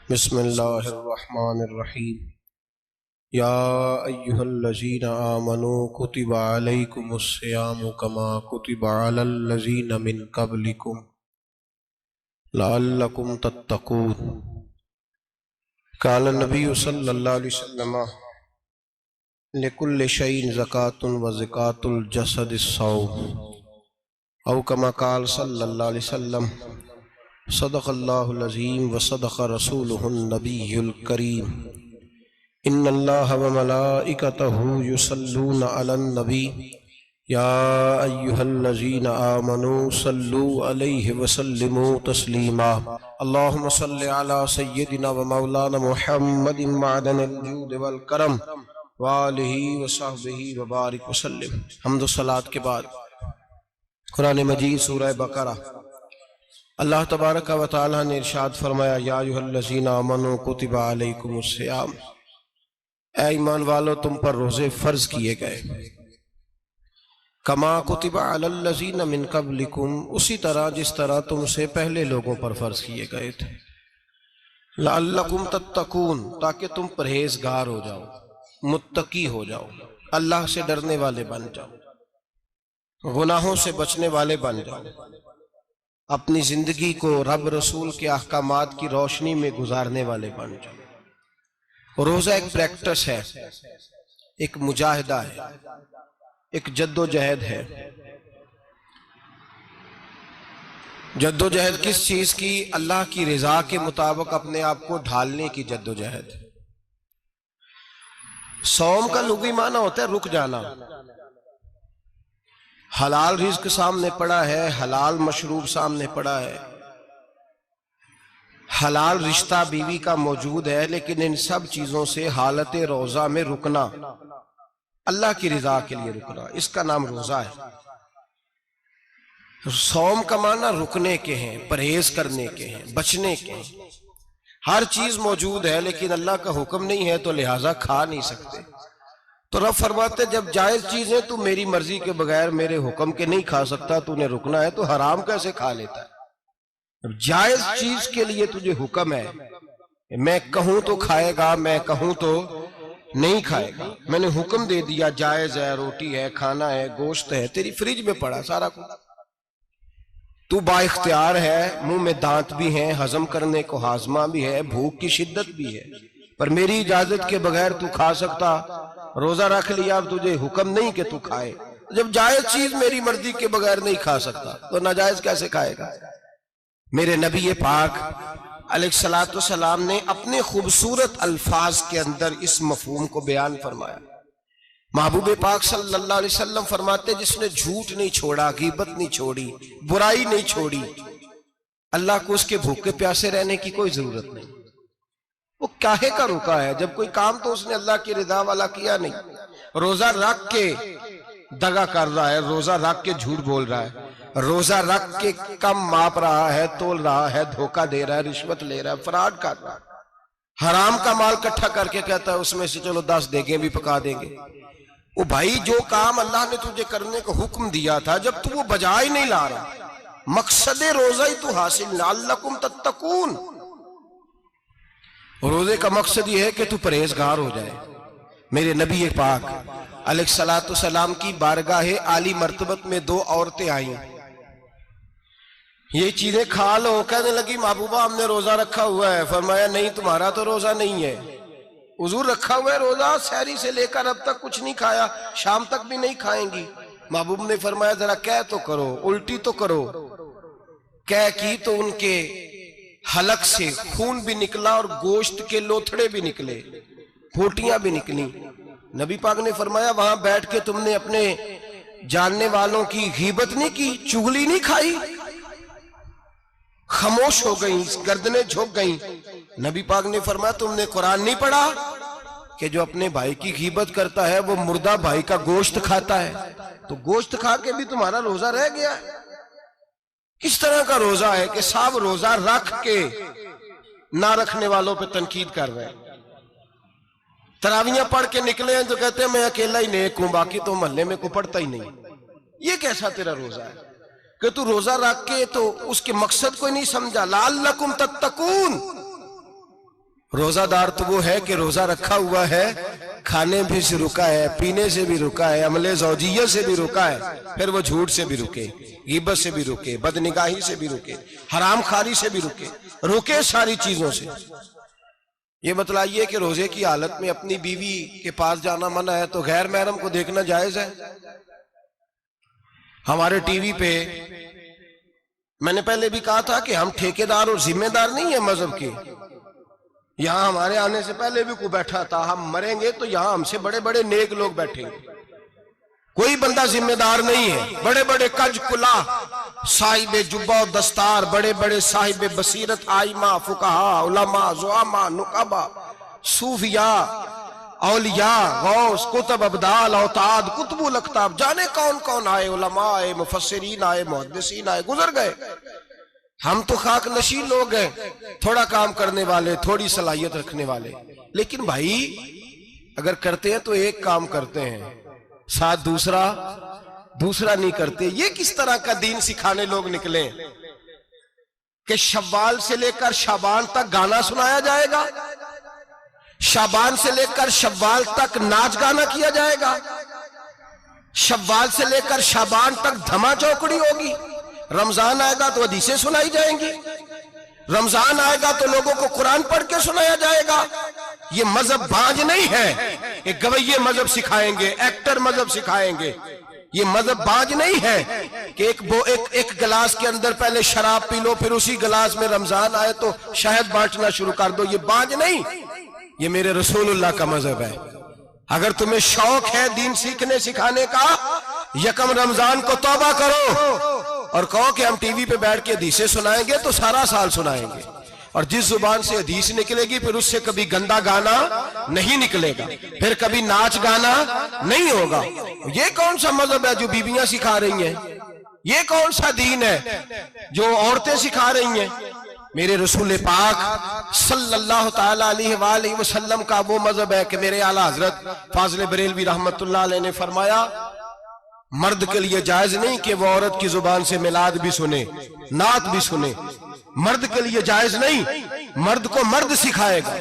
बिस्मिल्लाहिर्रहमानिर्रहीम। या अय्युहल्लज़ीना आमनू कुतिबा अलैकुमुस्सियामु कमा कुतिबा अलल्लज़ीना मिन क़ब्लिकुम लअल्लकुम तत्तक़ून। क़ाल नबिय्यु सल्लल्लाहु अलैहि वसल्लम लिकुल्लि शैइन ज़कातुन व ज़कातुल जसदिस सौम औ कमा क़ाल सल्लल्लाहु अलैहि वसल्लम सदक़ल्लाहुल अज़ीम व सदक़ रसूलुहुन नबियुल करीम। इन्नल्लाह व मलाइकतहु युसल्लूना अलन नबी या अय्युहल्लज़ीना आमनू सल्लू अलैहि व सल्लिमू तस्लीमा। अल्लाहुम्मा सल्लि अला सय्यिदिना व मौलाना मुहम्मदिन मअदनिल जूद वल करम व आलिहि व सहबिहि व बारिक व सल्लिम। हम्द व सलात के बाद कुरान मजीद सूरह बकरा अल्लाह तबारक व तआला ने इरशाद फरमाया, या अय्युहल्लज़ीना आमनू कुतिबा अलैकुमुस्सियाम, ऐ ईमान वालो तुम पर रोजे फर्ज किए गए, कमा कुतिबा अलल्लज़ीना मिन क़ब्लिकुम, उसी तरह जिस तरह तुमसे पहले लोगों पर फर्ज किए गए थे, लअल्लकुम तत्तकून, ताकि तुम परहेजगार हो जाओ, मुत्तकी हो जाओ, अल्लाह से डरने वाले बन जाओ, गुनाहों से बचने वाले बन जाओ, अपनी जिंदगी को रब रसूल के अहकामात की रोशनी में गुजारने वाले बन जाओ। रोजा एक प्रैक्टिस है, एक मुजाहिदा है, एक जद्दोजहद है। जद्दोजहद किस चीज की? अल्लाह की रजा के मुताबिक अपने आप को ढालने की जद्दोजहद। सौम का लुग़वी माना होता है रुक जाना। हलाल रिज़्क सामने पड़ा है, हलाल मशरूब सामने पड़ा है, हलाल रिश्ता बीवी का मौजूद है, लेकिन इन सब चीजों से हालत रोजा में रुकना, अल्लाह की रजा के लिए रुकना, इसका नाम रोजा है। सौम का माना रुकने के हैं, परहेज करने के हैं, बचने के हैं। हर चीज मौजूद है लेकिन अल्लाह का हुक्म नहीं है तो लिहाजा खा नहीं सकते। तो रब फरमाते जब जायज चीजें तू मेरी मर्जी के बगैर मेरे हुक्म के नहीं खा सकता, तूने रुकना है, तो हराम कैसे खा लेता है? जायज चीज के लिए तुझे हुक्म है, मैं कहूं तो खाएगा, मैं कहूं तो नहीं खाएगा। मैंने हुक्म दे दिया, जायज है, रोटी है, खाना है, गोश्त है, तेरी फ्रिज में पड़ा सारा कुछ, तू बाइख्तियार है, मुंह में दांत भी हैं, हजम करने को हाजमा भी है, भूख की शिद्दत भी है, पर मेरी इजाजत के बगैर तू खा सकता। रोजा रख लिया, अब तुझे हुक्म नहीं कि तू खाए। जब जायज चीज मेरी मर्जी के बगैर नहीं खा सकता तो नाजायज कैसे खाएगा? मेरे नबी पाक अलैहिस्सलातु वस्सलाम ने अपने खूबसूरत अल्फाज के अंदर इस मफहूम को बयान फरमाया। महबूब पाक सल्लल्लाहु अलैहि वसल्लम फरमाते, जिसने झूठ नहीं छोड़ा, गीबत नहीं छोड़ी, बुराई नहीं छोड़ी, अल्लाह को उसके भूखे प्यासे रहने की कोई जरूरत नहीं। वो काहे का रुका है? जब कोई काम तो उसने अल्लाह की रिदा वाला किया नहीं। रोजा रख के दगा कर रहा है, रोजा रख के झूठ बोल रहा है, रोजा रख के कम माप रहा है, तोल रहा है, धोखा दे रहा है, रिश्वत ले रहा है, फ्रॉड कर रहा है, हराम का माल इकट्ठा करके कहता है उसमें से चलो 10 देगे भी पका देंगे। ओ भाई, जो काम अल्लाह ने तुझे करने को हुक्म दिया था, जब तू वो बजा ही नहीं ला रहा, मकसद रोजा ही तू हासिल ना, लअल्लकुम तत्तकून। रोजे का मकसद ये है कि तू परहेजगार हो जाए। मेरे नबी पाक अलैहिस्सलातु सलाम की बारगाहे आली मर्तबत में 2 औरतें आई। ये चीजें खा लो, कहने लगी महबूबा हमने रोजा रखा हुआ है। फरमाया नहीं, तुम्हारा तो रोजा नहीं है, हुजूर रखा हुआ है रोजा, सहरी से लेकर अब तक कुछ नहीं खाया, शाम तक भी नहीं खाएंगी। महबूब ने फरमाया जरा कह तो करो, उल्टी तो करो। कह की तो उनके हलक से खून भी निकला और गोश्त के लोथड़े भी निकले, फूटियां भी निकली। नबी पाक ने फरमाया वहां बैठ के तुमने अपने जानने वालों की गीबत नहीं की, चुगली नहीं खाई? खामोश हो गई, गर्दनें झुक गई। नबी पाक ने फरमाया तुमने कुरान नहीं पढ़ा कि जो अपने भाई की गीबत करता है वो मुर्दा भाई का गोश्त खाता है? तो गोश्त खा के भी तुम्हारा रोजा रह गया है। किस तरह का रोजा है कि साहब रोजा रख के ना रखने वालों पे तनकीद कर रहे हैं। तरावियां पढ़ के निकले हैं तो कहते हैं मैं अकेला ही नेक हूं, बाकी तो मोहल्ले में कोई पढ़ता ही नहीं। ये कैसा तेरा रोजा है कि तू रोजा रख के तो उसके मकसद को नहीं समझा? लअल्लकुम तत्तकून, रोजादार तो वो है कि रोजा रखा हुआ है, खाने भी से रुका है, पीने से भी रुका है, अमले ज़ौजिय्या से भी रुका है, फिर वो झूठ से भी रुके, ग़ीबत से भी रुके, बदनिगाही से भी रुके, हराम खारी से भी रुके सारी चीजों से। ये बतलाइए कि रोजे की हालत में अपनी बीवी के पास जाना मना है तो गैर महरम को देखना जायज है? हमारे टीवी पे मैंने पहले भी कहा था कि हम ठेकेदार और जिम्मेदार नहीं है मजहब के। यहां हमारे आने से पहले भी कोई बैठा था, हम मरेंगे तो यहां हमसे बड़े बड़े नेक लोग बैठेंगे, कोई बंदा जिम्मेदार नहीं है। बड़े बड़े कज कुला साहिब जुब्बा और दस्तार, बड़े बड़े साहिब बसीरत, आइमा, फुकहा, उलमा, ज़ुआमा, नुकाबा, सूफिया, औलिया, गौस, कुतुब, अब्दाल, औताद, कुतुबुल अख्ताब, जाने कौन कौन आए, उलमा आए, मुफस्सिरीन आए, मुहद्दिसीन आए, गुजर गए। हम तो खाक नशी लोग हैं, थोड़ा काम करने वाले, थोड़ी सलाहियत रखने वाले। लेकिन भाई अगर करते हैं तो एक काम करते हैं, साथ दूसरा नहीं करते। ये किस तरह का दीन सिखाने लोग निकले कि शव्वाल से लेकर शाबान तक गाना सुनाया जाएगा, शाबान से लेकर शव्वाल तक नाच गाना किया जाएगा, शव्वाल से लेकर शाबान तक धमा चौकड़ी होगी, रमजान आएगा तो हदीसें सुनाई जाएंगी, रमजान आएगा तो लोगों को कुरान पढ़ के सुनाया जाएगा। ये मजहब बाज नहीं है, एक गवैये मजहब सिखाएंगे, एक्टर मजहब सिखाएंगे। ये मजहब बाज नहीं है कि एक गिलास के अंदर पहले शराब पी लो, फिर उसी गिलास में रमजान आए तो शहद बांटना शुरू कर दो। ये बाज नहीं, ये मेरे रसूलुल्लाह का मजहब है। अगर तुम्हें शौक है दीन सीखने सिखाने का, यकम रमजान को तौबा करो और कहो कि हम टीवी पे बैठ के हदीसें सुनाएंगे तो सारा साल सुनाएंगे, और जिस जुबान से हदीस निकलेगी फिर उससे कभी गंदा गाना नहीं निकलेगा, फिर कभी नाच गाना नहीं होगा। ये कौन सा मजहब है जो बीबियां सिखा रही हैं? ये कौन सा दीन है जो औरतें सिखा रही हैं? मेरे रसूल पाक सल्लल्लाहु ताला अलैहि वसल्लम का वो मजहब है कि मेरे आला हजरत फाजिल बरेलवी रहमतुल्लाह अलैह ने फरमाया, मर्द के लिए जायज नहीं कि वो औरत की जुबान से मिलाद भी सुने, नात भी सुने। मर्द के लिए जायज नहीं, मर्द को मर्द सिखाएगा,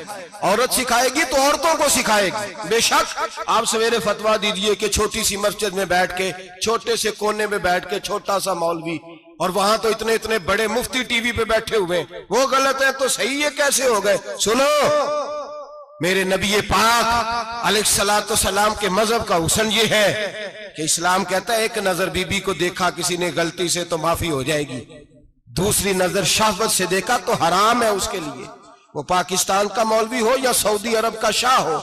औरत सिखाएगी तो औरतों को सिखाएगी। बेशक आप सवेरे फतवा दीजिए कि छोटी सी मस्जिद में बैठ के, छोटे से कोने में बैठ के छोटा सा मौलवी, और वहां तो इतने इतने बड़े मुफ्ती टीवी पे बैठे हुए, वो गलत है तो सही है कैसे हो गए? सुनो, मेरे नबी पाक अलैहिस्सलातु सलाम के मजहब का हुस्न ये है कि इस्लाम कहता है एक नजर बीबी को देखा किसी ने गलती से तो माफी हो जाएगी, दूसरी नजर शहवत से देखा तो हराम है उसके लिए। वो पाकिस्तान का मौलवी हो या सऊदी अरब का शाह हो,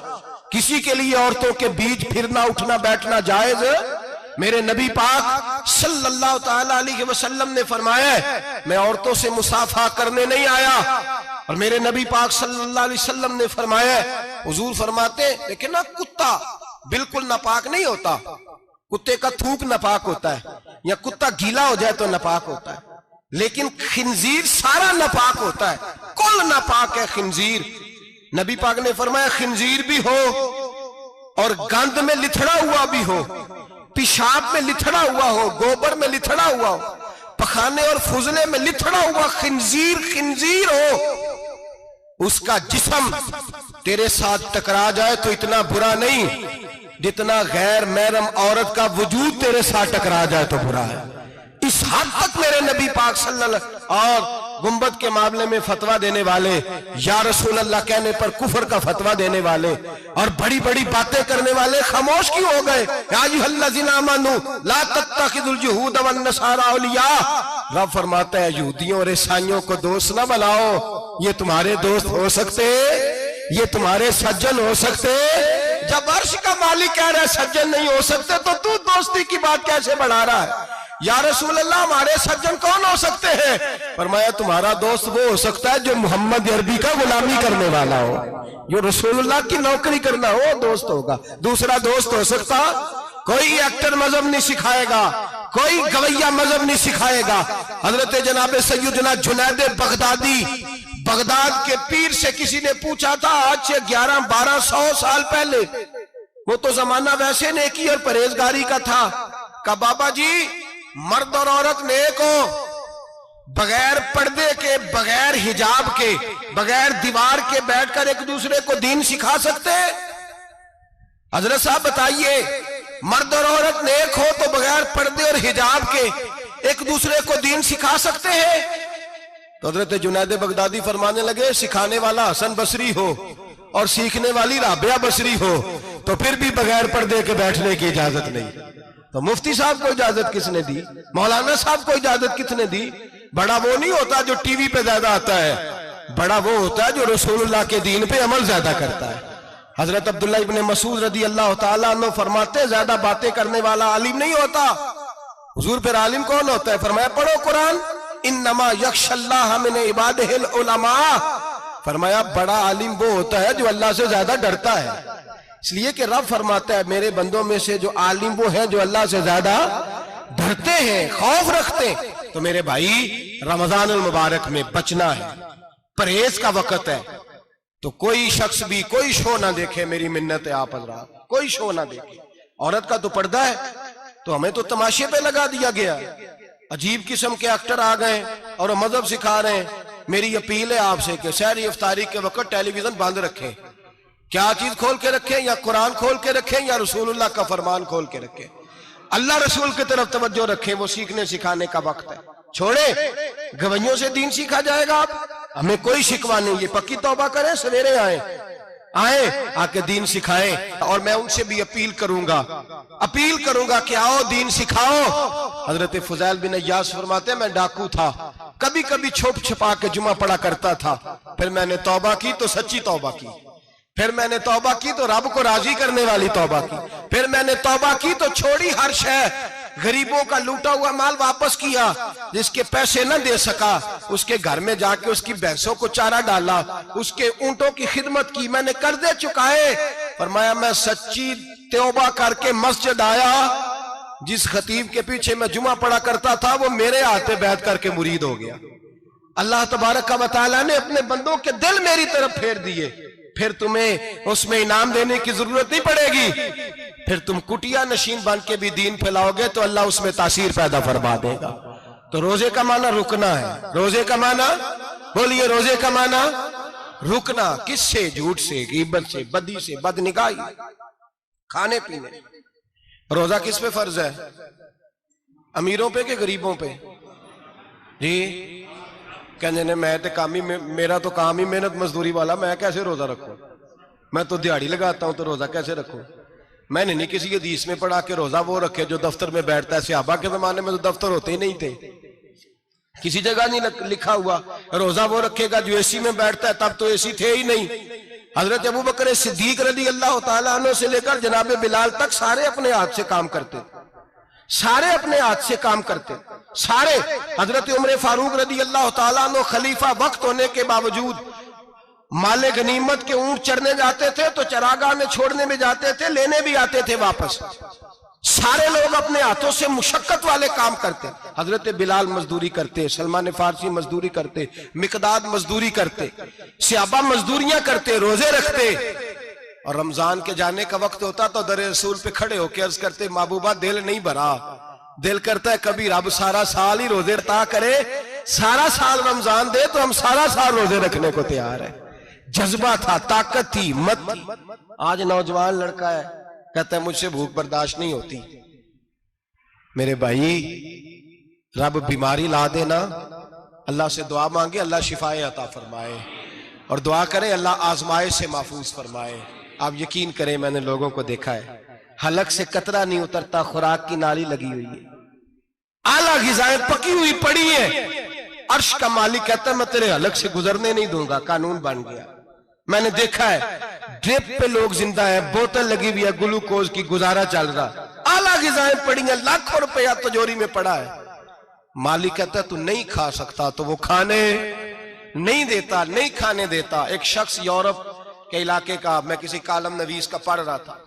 किसी के लिए औरतों के बीच फिरना उठना बैठना जायज। मेरे नबी पाक सल्लल्लाहु ताला अलैहि वसल्लम ने फरमाया, मैं औरतों से मुसाफा करने नहीं आया। और मेरे नबी पाक सल्लल्लाहु अलैहि वसल्लम ने फरमाया, हुजूर फरमाते लेकिन ना कुत्ता बिल्कुल नापाक नहीं होता, कुत्ते का थूक नापाक होता है, या कुत्ता गीला हो जाए तो नापाक होता है, लेकिन खिंजीर सारा नापाक होता है, कुल नापाक है खिंजीर। नबी पाक ने फरमाया खिंजीर भी हो और गंद में लिथड़ा हुआ भी हो, पेशाब में लिथड़ा हुआ हो, गोबर में लिथड़ा हुआ हो, पखाने और फुजले में लिथड़ा हुआ खिंजीर हो, उसका जिस्म तेरे साथ टकरा जाए तो इतना बुरा नहीं जितना गैर महरम औरत का वजूद तेरे साथ टकरा जाए तो बुरा है। इस हद तक मेरे नबी पाक सल्लल्लाहु और गुंबद के मामले में फतवा देने वाले, या रसूल अल्लाह कहने पर कुफर का फतवा देने वाले और बड़ी बड़ी बातें करने वाले खामोश क्यों हो गए? ला तत्तखिजुल यहूद वन नसारा औलिया। रब फरमाता है यहूदियों और ईसाइयों को दोस्त ना बनाओ, ये तुम्हारे दोस्त हो सकते, ये तुम्हारे सज्जन हो सकते। जब अर्श का मालिक कह रहा है सज्जन नहीं हो सकते तो तू दोस्ती की बात कैसे बढ़ा रहा है? या रसूल अल्लाह हमारे सज्जन कौन हो सकते हैं? फरमाया तुम्हारा दोस्त वो हो सकता है जो मोहम्मद अरबी का गुलामी करने वाला हो, जो रसूलुल्लाह की नौकरी करना हो दोस्त होगा। दूसरा दोस्त हो सकता, कोई एक्टर मजहब नहीं सिखाएगा, कोई गवैया मजहब नहीं सिखाएगा। हजरत जनाब सैयदना जुनैद बगदादी, बगदाद के पीर से किसी ने पूछा था आज से 1100-1200 साल पहले, वो तो जमाना वैसे नेकी और परहेजगारी का था, कहा बाबा जी मर्द और औरत नेक हो, बगैर पर्दे के, बगैर हिजाब के, बगैर दीवार के बैठकर एक दूसरे को दीन सिखा सकते हैं? हजरत साहब बताइए, मर्द और औरत नेक हो तो बगैर पर्दे और हिजाब के एक दूसरे को दीन सिखा सकते हैं? तो हजरत जुनैद बगदादी फरमाने लगे, सिखाने वाला हसन बसरी हो और सीखने वाली राबिया बसरी हो तो फिर भी बगैर पर्दे के बैठने की इजाजत नहीं। तो मुफ्ती साहब को इजाजत किसने दी? मौलाना साहब को इजाजत किसने दी? बड़ा वो नहीं होता जो टीवी पे ज्यादा आता है, बड़ा वो होता है जो रसूलुल्लाह के दीन पे अमल ज्यादा करता है। हजरत अब्दुल्ला इब्ने मसूद रदी अल्लाह ताला अन्हु फरमाते, ज्यादा बातें करने वाला आलिम नहीं होता। हुजूर फिर आलिम कौन होता है? फरमाया, पढ़ो कुरान, इन्नमा यख्शल्लाह मिन इबादिहिल उलमा। फरमाया, बड़ा आलिम वो होता है जो अल्लाह से ज्यादा डरता है। इसलिए कि रब फरमाता है, मेरे बंदों में से जो आलिम वो है जो अल्लाह से ज्यादा डरते हैं, खौफ रखते हैं। तो मेरे भाई, रमजान अल मुबारक में बचना है, परहेज का वक्त है। तो कोई शख्स भी कोई शो ना देखे, मेरी मिन्नत है आप हजरात, कोई शो ना देखे। औरत का तो पर्दा है, तो हमें तो तमाशे पे लगा दिया गया। अजीब किस्म के एक्टर आ गए और मजहब सिखा रहे हैं। मेरी अपील है आपसे कि सहरी इफ्तारी के वक्त टेलीविजन बंद रखें। क्या चीज खोल के रखें? या कुरान खोल के रखें या रसूलुल्लाह का फरमान खोल के रखें। अल्लाह रसूल की तरफ तवज्जो रखें, वो सीखने सिखाने का वक्त है। छोड़े गवैयों से दीन सीखा जाएगा। आप हमें कोई शिकवा नहीं, ये पक्की तौबा करें, सवेरे आए आके दीन सिखाएं। और मैं उनसे भी अपील करूंगा कि आओ दीन सिखाओ। हजरत फुजैल बिन अय्यास फरमाते, मैं डाकू था, कभी कभी छुप छुपा के जुमा पढ़ा करता था, फिर मैंने तौबा की तो सच्ची तौबा की, फिर मैंने तौबा की तो रब को राजी करने वाली तौबा की, फिर मैंने तौबा की तो छोड़ी हर शय, गरीबों का लूटा हुआ माल वापस किया, जिसके पैसे न दे सका उसके घर में जाके उसकी भैंसों को चारा डाला, उसके ऊंटों की खिदमत की, मैंने कर्जे चुकाए। फरमाया, मैं सच्ची तौबा करके मस्जिद आया, जिस खतीब के पीछे मैं जुमा पढ़ा करता था वो मेरे हाथे बैठ करके मुरीद हो गया। अल्लाह तबारक व तआला ने अपने बंदों के दिल मेरी तरफ फेर दिए। फिर तुम्हें उसमें इनाम देने की जरूरत नहीं पड़ेगी, फिर तुम कुटिया नशीन बन के भी दीन फैलाओगे तो अल्लाह उसमें तासीर पैदा फरमा देगा। तो रोजे का माना रुकना है। रोजे का माना बोलिए, रोजे का माना रुकना। किससे? झूठ से, गीबत से, बदी से, बदनिगाही, खाने पीने। रोजा किस पे फर्ज है? अमीरों पे कि गरीबों पे? जी कहने ने, मैं तो काम ही, मेरा तो काम ही मेहनत मजदूरी वाला, मैं कैसे रोजा रखूं? मैं तो दिहाड़ी लगाता हूं, तो रोजा कैसे रखूं? मैंने नहीं किसी हदीस में पढ़ा कि रोजा वो रखे जो दफ्तर में बैठता है। सहाबा के जमाने में तो दफ्तर होते ही नहीं थे, किसी जगह नहीं लिखा हुआ रोजा वो रखेगा जो एसी में बैठता है, तब तो एसी थे ही नहीं। हजरत अबू बकर सिद्दीक रज़ी अल्लाह तआला अन्हु से लेकर जनाब बिलाल तक सारे अपने हाथ से काम करते, सारे अपने हाथ से काम करते, सारे। हजरत उमर फारूक रज़ी अल्लाह तआला अन्हु खलीफा वक्त होने के बावजूद माले गनीमत के ऊंट चरने जाते थे तो चरागाह में छोड़ने में जाते थे, लेने भी आते थे वापस। सारे लोग अपने हाथों से मुशक्कत वाले काम करते। हजरत बिलाल मजदूरी करते, सलमान फारसी मजदूरी करते, मिकदाद मजदूरी करते, सहाबा मजदूरियां करते, रोजे रखते। और रमजान के जाने का वक्त होता तो दर रसूल पे खड़े होकर अर्ज करते, महबूबा दिल नहीं भरा, दिल करता है कभी रब सारा साल ही रोजे रखता करे, सारा साल रमजान दे तो हम सारा साल रोजे रखने को तैयार है। जज्बा था, ताकत थी, हिम्मत थी। आज नौजवान लड़का है, कहता है मुझसे भूख बर्दाश्त नहीं होती। मेरे भाई, रब बीमारी ला देना, अल्लाह से दुआ मांगे, अल्लाह शिफाए अता फरमाए, और दुआ करें अल्लाह आजमाइश से महफूज फरमाए। आप यकीन करें, मैंने लोगों को देखा है, हलक से कतरा नहीं उतरता, खुराक की नाली लगी हुई है, आला ग़िज़ाएं पकी हुई पड़ी है। अर्श का मालिक कहता है मैं तेरे हलक से गुजरने नहीं दूंगा, कानून बन गया। मैंने देखा है ड्रिप पे लोग जिंदा है, बोतल लगी हुई है, ग्लूकोज की, गुजारा चल रहा, आला ग़िज़ाएं पड़ी हैं, लाखों रुपया तिजोरी में पड़ा है। मालिक कहता है तू नहीं खा सकता, तो वो खाने नहीं देता, नहीं खाने देता। एक शख्स यूरोप के इलाके का, मैं किसी कालम नवीस का पढ़ रहा था,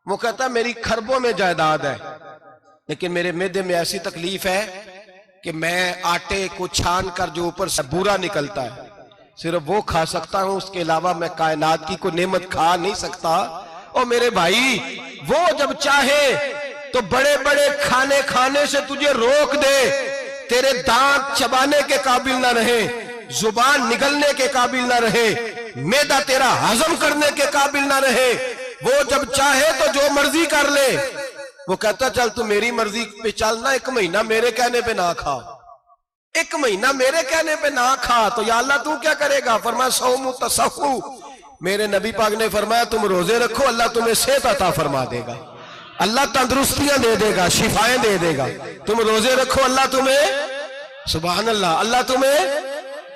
वो कहता मेरी खरबों में जायदाद है, लेकिन मेरे मैदे में ऐसी तकलीफ है कि मैं आटे को छान कर जो ऊपर से बूरा निकलता है सिर्फ वो खा सकता हूं, उसके अलावा मैं कायनात की कोई नेमत खा नहीं सकता। और मेरे भाई, वो जब चाहे तो बड़े बड़े खाने खाने से तुझे रोक दे, तेरे दांत चबाने के काबिल ना रहे, जुबान निगलने के काबिल ना रहे, मैदा तेरा हजम करने के काबिल ना रहे, वो जब चाहे तो जो मर्जी कर ले। वो कहता चल तू मेरी मर्जी पे चल ना, 1 महीना मेरे कहने पे ना खा, 1 महीना मेरे कहने पे ना खा, तो या अल्लाह तू क्या करेगा? फरमाया सौमु तसहु, मेरे नबी पाक ने फरमाया तुम रोजे रखो, अल्लाह तुम्हें सेहत अता फरमा देगा, अल्लाह तंदुरुस्तियां दे देगा, शिफाएं दे देगा। तुम रोजे रखो, अल्लाह तुम्हें, सुभान अल्लाह, अल्लाह तुम्हें,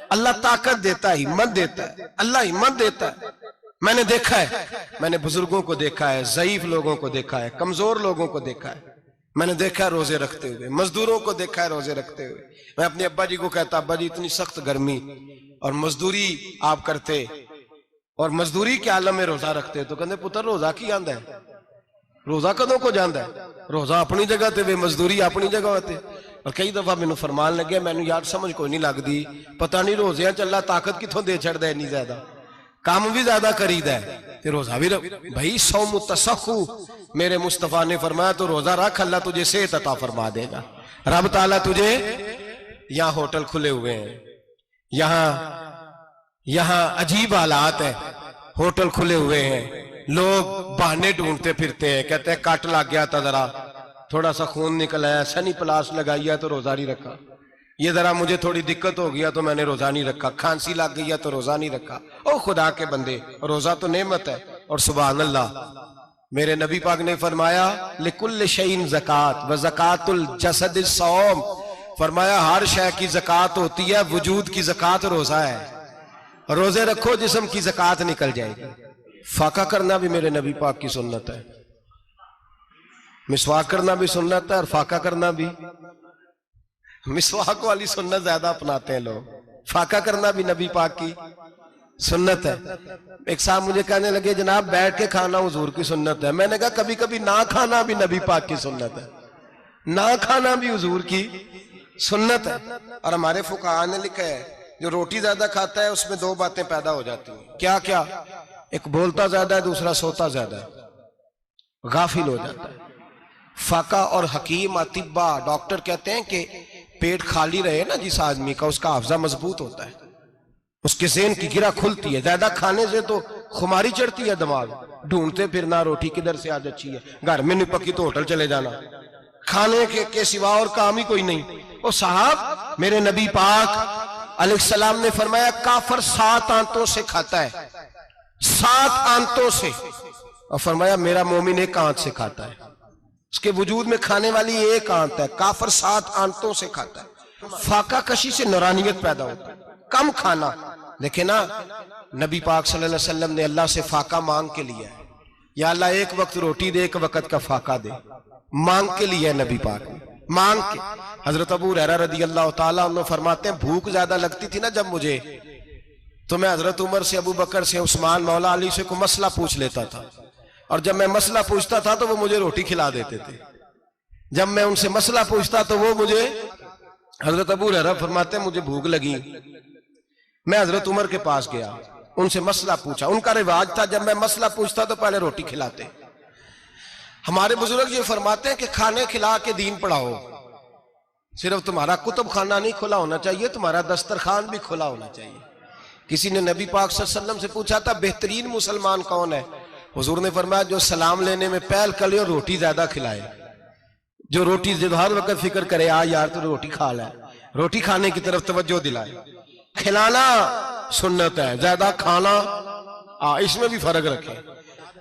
अल्लाह ताकत देता है, हिम्मत देता है, अल्लाह हिम्मत देता है। मैंने देखा है, मैंने बुजुर्गों को देखा है, ज़ईफ लोगों को देखा है, कमजोर लोगों को देखा है, मैंने देखा है रोजे रखते हुए, मजदूरों को देखा है रोजे रखते हुए। मैं अपने अब्बा जी को कहता, अब्बा जी इतनी सख्त गर्मी और मजदूरी आप करते और मजदूरी के आलम में रोजा रखते, तो कहते पुत्र रोजा की आंदा है, रोजा कदों को जाता है, रोजा अपनी जगह ते वे मजदूरी अपनी जगह होते। और कई दफा मैनू फरमान लगे, मैनू यार समझ कोई नहीं लगती, पता नहीं रोजिया च अल्लाह ताकत कितों दे छड़दा है, इन्नी ज्यादा काम भी ज्यादा करीदा है ते रोजा भी भाई सौमु तसहु, मेरे मुस्तफा ने फरमाया तो रोजा रख, अल्लाह तुझे सेहत अता फरमा देगा। रब ताला तुझे, यहाँ होटल खुले हुए हैं, यहाँ अजीब हालात है, होटल खुले हुए हैं, लोग बहाने ढूंढते फिरते हैं, कहते हैं कट लग गया था, जरा थोड़ा सा खून निकल आया, सनी प्लास लगाई है तो रोजा नहीं रखा, ये जरा मुझे थोड़ी दिक्कत हो गया तो मैंने रोजा नहीं रखा, खांसी लग गई है तो रोजा नहीं रखा। ओ खुदा के बंदे, रोजा तो नेमत है। और सुभान अल्लाह, मेरे नबी पाक ने फरमाया लिकुल्ल शैइन ज़कात व ज़कातुल जसद सौम, फरमाया हर शय की ज़कात होती है, वजूद की ज़कात रोजा है, रोजे रखो जिस्म की ज़कात निकल जाएगी। फाका करना भी मेरे नबी पाक की सुन्नत है, मिसवाक करना भी सुन्नत है और फाका करना भी। मिसवाक वाली सुन्नत ज्यादा अपनाते हैं लोग, फाका करना भी नबी पाक की सुन्नत है। एक साहब मुझे कहने लगे जनाब बैठ के खाना हुजूर की सुन्नत है, मैंने कहा कभी कभी ना खाना भी नबी पाक की सुन्नत है, ना खाना भी हुजूर की सुन्नत है। और हमारे फुकाहा ने लिखा है जो रोटी ज्यादा खाता है उसमें 2 बातें पैदा हो जाती हैं, क्या क्या? एक बोलता ज्यादा है, दूसरा सोता ज्यादा है, गाफिल हो जाता है। फाका और हकीम अतिब्बा डॉक्टर कहते हैं कि पेट खाली रहे ना जिस आदमी का, उसका हाफजा मजबूत होता है, उसके ज़हन की गिरा खुलती है। ज्यादा खाने से तो खुमारी चढ़ती है, दिमाग ढूंढते फिरना, रोटी किधर से आज अच्छी है, घर में नहीं पकी तो होटल चले जाना, खाने के सिवा और काम ही कोई नहीं। ओ साहब, मेरे नबी पाक अलैहिस्सलाम ने फरमाया काफर 7 आंतों से खाता है, 7 आंतों से, और फरमाया मेरा मोमिन 1 आंत से खाता है, उसके वजूद में खाने वाली 1 आंत है, काफर 7 आंतों से खाता है। फाका कशी से नूरानियत पैदा होता है, कम खाना। देखे ना, नबी पाक सल्लल्लाहु अलैहि वसल्लम ने अल्लाह से फाका मांग के लिया है, या अल्लाह 1 वक्त रोटी दे, 1 वक्त का फाका दे, मांग के लिया है नबी पाक ने, मांग के। हजरत अबू हुरैरा रदी अल्लाह तआला अन्हु फरमाते हैं भूख ज्यादा लगती थी ना जब मुझे, तो मैं हजरत उमर से, अबू बकर से, उस्मान, मौला अली से कोई मसला पूछ लेता था, और जब मैं मसला पूछता था तो वो मुझे रोटी खिला देते थे। जब मैं उनसे मसला पूछता तो वो मुझे, हजरत अबू हुरैरा फरमाते हैं मुझे भूख लगी, मैं हजरत उमर के पास गया, उनसे मसला पूछा। उनका रिवाज था जब मैं मसला पूछता तो पहले रोटी खिलाते। हमारे बुजुर्ग ये फरमाते हैं कि खाने खिला के दीन पढ़ाओ, सिर्फ तुम्हारा कुतुब खाना नहीं खुला होना चाहिए, तुम्हारा दस्तरखान भी खुला होना चाहिए। किसी ने नबी पाक सल्लल्लाहु अलैहि वसल्लम से पूछा था बेहतरीन मुसलमान कौन है? हुजूर ने फरमाया जो सलाम लेने में पहल करे और रोटी ज्यादा खिलाए, जो रोटी हर वक्त फिक्र करे आ यार तो रोटी खा ले, रोटी खाने की तरफ तवज्जो दिलाए। खिलाना सुन्नत है, ज्यादा खाना इसमें भी फर्क रखे।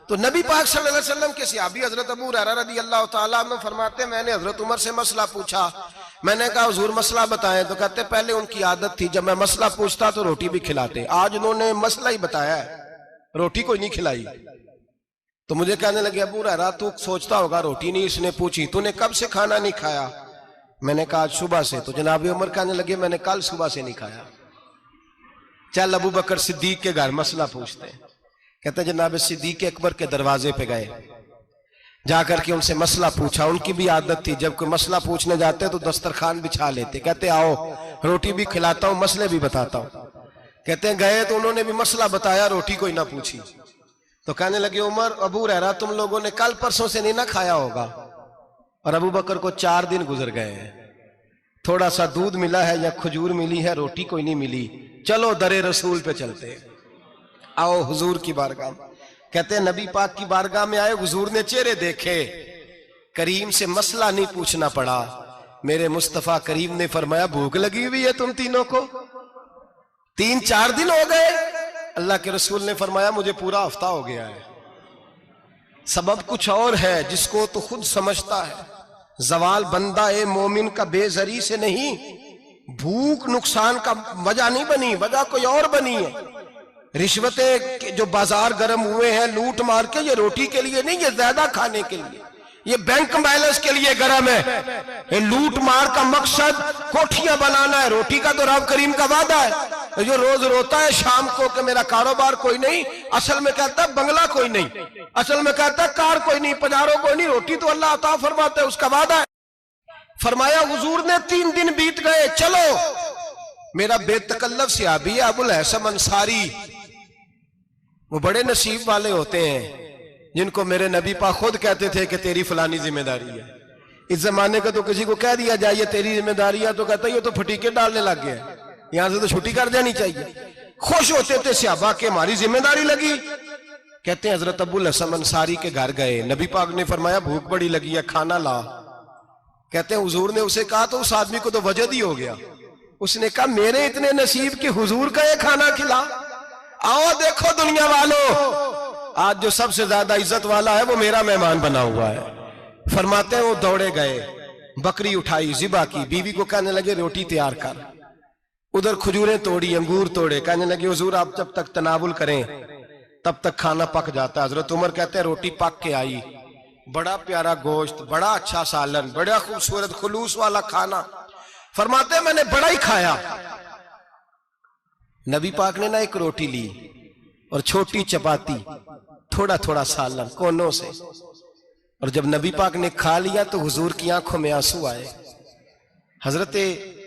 तो नबी पाक सल्लल्लाहु अलैहि वसल्लम के सहाबी हजरत अबू हुरैरा रदी अल्लाह तआला अन्हु फरमाते मैंने हजरत उमर से मसला पूछा, मैंने कहा हुजूर मसला बताएं, तो कहते पहले उनकी आदत थी जब मैं मसला पूछता तो रोटी भी खिलाते, आज उन्होंने मसला ही बताया है, रोटी कोई नहीं खिलाई। तो मुझे कहने लगे अबू हुरैरा तू सोचता होगा रोटी नहीं इसने पूछी, तूने कब से खाना नहीं खाया? मैंने कहा आज सुबह से। तो जनाब उमर कहने लगे मैंने कल सुबह से नहीं खाया। चल अबू बकर सिद्दीक के घर मसला पूछते हैं। कहते जनाब सिद्दीक अकबर के दरवाजे पे गए, जाकर के उनसे मसला पूछा। उनकी भी आदत थी जब कोई मसला पूछने जाते तो दस्तरखान बिछा लेते, कहते आओ रोटी भी खिलाता हूं मसले भी बताता हूं। कहते गए तो उन्होंने भी मसला बताया, रोटी कोई ना पूछी। तो कहने लगे उमर अबू हुरैरा तुम लोगों ने कल परसों से नहीं ना खाया होगा। और अबू बकर को 4 दिन गुजर गए हैं, थोड़ा सा दूध मिला है या खजूर मिली है, रोटी कोई नहीं मिली, चलो दरे रसूल पे चलते हैं, आओ हुजूर की बारगाह। कहते हैं नबी पाक की बारगाह में आए, हुजूर ने चेहरे देखे, करीम से मसला नहीं पूछना पड़ा। मेरे मुस्तफा करीम ने फरमाया भूख लगी हुई है तुम तीनों को, 3-4 दिन हो गए। अल्लाह के रसूल ने फरमाया मुझे पूरा हफ्ता हो गया है। सबब कुछ और है जिसको तो खुद समझता है। जवाल बंदा ए मोमिन का बेजरी से नहीं, भूख नुकसान का वजह नहीं बनी, वजह कोई और बनी है। रिश्वतें जो बाजार गर्म हुए हैं लूट मार के, ये रोटी के लिए नहीं, ये ज्यादा खाने के लिए, ये बैंक बैलेंस के लिए गर्म है। ये लूट मार का मकसद कोठियां बनाना है, रोटी का तो रब करीम का वादा है। जो रोज रोता है शाम को कि मेरा कारोबार कोई नहीं, असल में कहता है बंगला कोई नहीं, असल में कहता है कार कोई नहीं, पजारों कोई नहीं, रोटी तो अल्लाह अता फरमाता है, उसका वादा है। फरमाया हुजूर ने 3 दिन बीत गए, चलो। मेरा बेतकल्लफ सहाबी है अबुल हसन अंसारी, वो बड़े नसीब वाले होते हैं जिनको मेरे नबी पाक खुद कहते थे कि तेरी फलानी जिम्मेदारी है। इस जमाने का तो किसी को कह दिया जाए ये तेरी जिम्मेदारी है तो कहता है ये तो फटीके डालने लग गया, यहां से तो छुट्टी कर देनी चाहिए। खुश होते थे सहाबा के हमारी जिम्मेदारी लगी। कहते हैं हजरत अबुल हसन अंसारी के घर गए, नबी पाक ने फरमाया भूख बड़ी लगी है, खाना ला। कहते हैं हुजूर ने उसे कहा तो उस आदमी को तो वजद ही हो गया। उसने कहा मेरे इतने नसीब कि हुजूर का ये खाना खिला। आओ देखो दुनिया वालों, आज जो सबसे ज्यादा इज्जत वाला है वो मेरा मेहमान बना हुआ है। फरमाते हैं वो दौड़े गए, बकरी उठाई, जिबा की, बीवी को कहने लगे रोटी तैयार कर। उधर खजूरें तोड़ी, अंगूर तोड़े, कहने लगे हुजूर आप जब तक तनावुल करें तब तक खाना पक जाता है। हजरत उमर कहते हैं रोटी पक के आई, बड़ा प्यारा गोश्त, बड़ा अच्छा सालन, बड़ा खूबसूरत खुलूस वाला खाना। फरमाते हैं मैंने बड़ा ही खाया। नबी पाक ने ना एक रोटी ली और छोटी चपाती, थोड़ा थोड़ा सालन कोनों से, और जब नबी पाक ने खा लिया तो हुजूर की आंखों में आंसू आए। हजरत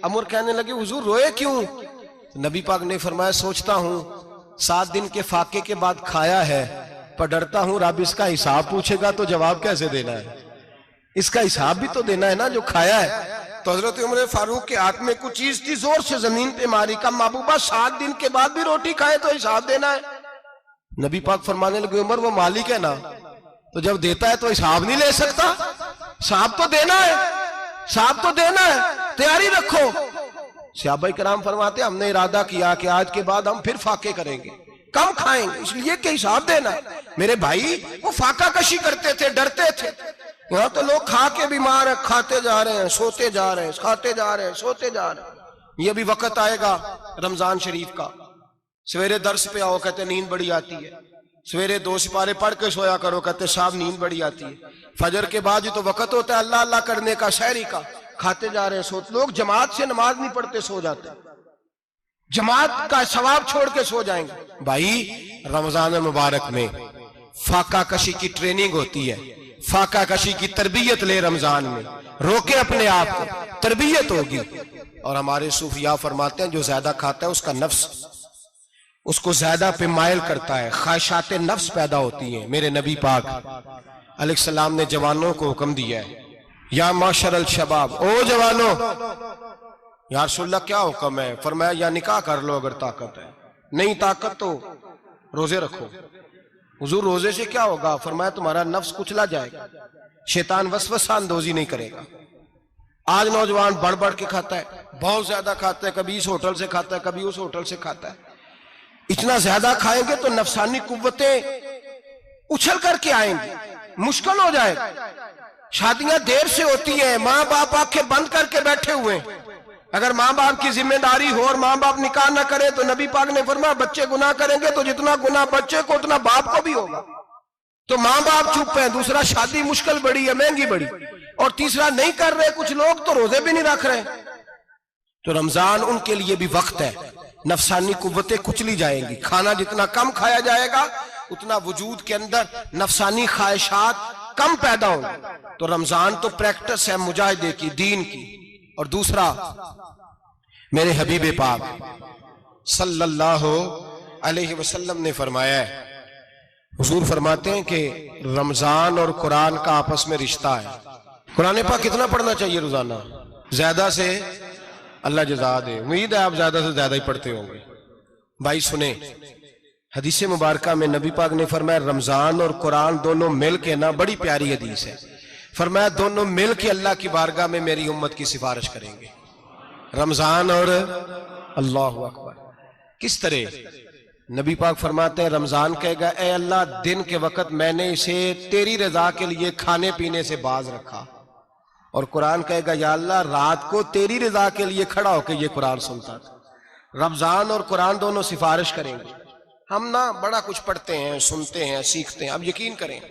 अमर कहने लगे हुजूर रोए क्यों? तो नबी पाक ने फरमाया सोचता हूं 7 दिन के फाके के बाद खाया है, पर डरता हूं रब इसका हिसाब पूछेगा तो जवाब कैसे देना है, इसका हिसाब भी तो देना है ना जो खाया है। तो हजरत उमर फारूक के हाथ में कुछ चीज थी, जोर से जमीन पे मारी, का महबूबा 7 दिन के बाद भी रोटी खाए तो हिसाब देना है। नबी पाक फरमाने लगे उमर वो मालिक है ना, तो जब देता है तो हिसाब नहीं ले सकता, हिसाब तो देना है, हिसाब तो देना है, तैयारी रखो। सहाबाए किराम फरमाते हमने इरादा किया कि आज के बाद हम फिर फाके करेंगे, कम खाएंगे, इसलिए कि हिसाब देना है। मेरे भाई वो फाका कशी करते थे, डरते थे। यहाँ तो लोग खा के बीमार है, खाते जा रहे हैं, सोते जा रहे हैं, खाते जा रहे हैं, सोते जा रहे हैं। ये भी वक्त आएगा रमजान शरीफ का, सवेरे दर्स पे आओ कहते नींद बड़ी आती है, सवेरे 2 सिपारे पढ़ के सोया करो कहते साहब नींद बड़ी आती है। फजर के बाद तो वक्त होता है अल्लाह अल्लाह करने का, शहरी का, खाते जा रहे हैं, सोते। लोग जमात से नमाज नहीं पढ़ते सो जाते, जमात का सवाब छोड़ के सो जाएंगे। भाई रमजान मुबारक में फाका कशी की ट्रेनिंग होती है, फाका कशी की तरबियत ले, रमजान में रोके अपने आप को, तरबियत होगी। और हमारे सूफिया फरमाते हैं जो ज्यादा खाता है उसका नफ्स उसको ज्यादा पे मायल करता है, ख्वाहिशात नफ्स पैदा होती हैं। मेरे नबी पाक अलैहिस्सलाम ने जवानों को हुक्म दिया है, या माशर अल शबाब, ओ जवानों। या रसूलल्लाह क्या हुक्म है? फरमाया या निकाह कर लो अगर ताकत है, नहीं ताकत तो रोजे रखो। हुजूर रोजे से क्या होगा? फरमाया तुम्हारा नफ्स कुचला जाएगा, शैतान वसवसा अंदोजी नहीं करेगा। आज नौजवान बढ़ बढ़ के खाता है, बहुत ज्यादा खाता है, कभी इस होटल से खाता है, कभी उस होटल से खाता है। इतना ज्यादा खाएंगे तो नफसानी कुव्वतें उछल करके आएंगी, मुश्किल हो जाएगा। शादियां देर से होती हैं, माँ बाप आंखें बंद करके बैठे हुए हैं। अगर माँ बाप की जिम्मेदारी हो और माँ बाप निकाह न करे तो नबी पाक ने फरमाया बच्चे गुनाह करेंगे तो जितना गुनाह बच्चे को उतना बाप को भी होगा। तो माँ बाप चुप है, दूसरा शादी मुश्किल बड़ी है, महंगी बड़ी, और तीसरा नहीं कर रहे कुछ लोग तो रोजे भी नहीं रख रहे। तो रमजान उनके लिए भी वक्त है, नफसानी कुव्वतें कुचली जाएंगी। खाना जितना कम खाया जाएगा उतना वजूद के अंदर नफसानी ख्वाहिशात कम पैदा होंगी। तो रमजान तो प्रैक्टिस है मुजाहिदे की, दीन की। और दूसरा मेरे हबीब पाक सल्लल्लाहु अलैहि वसल्लम ने फरमाया है, हुजूर फरमाते हैं कि रमजान और कुरान का आपस में रिश्ता है। कुरान पाक कितना पढ़ना चाहिए रोजाना? ज्यादा से अल्लाह जज़ा दे। उम्मीद है आप ज्यादा से ज्यादा ही पढ़ते होंगे। भाई सुने, हदीस मुबारका में नबी पाक ने फरमाया रमजान और कुरान दोनों मिल के ना, बड़ी प्यारी हदीस है, फरमाया दोनों मिल के अल्लाह की बारगाह में मेरी उम्मत की सिफारिश करेंगे, रमजान और अल्लाह अकबर। किस तरह? नबी पाक फरमाते हैं रमजान कहेगा ए अल्लाह दिन के वक्त मैंने इसे तेरी रजा के लिए खाने पीने से बाज रखा, और कुरान कहेगा या अल्लाह रात को तेरी रजा के लिए खड़ा होकर ये कुरान सुनता था। रमजान और कुरान दोनों सिफारिश करेंगे। हम ना बड़ा कुछ पढ़ते हैं, सुनते हैं, सीखते हैं। अब यकीन करें,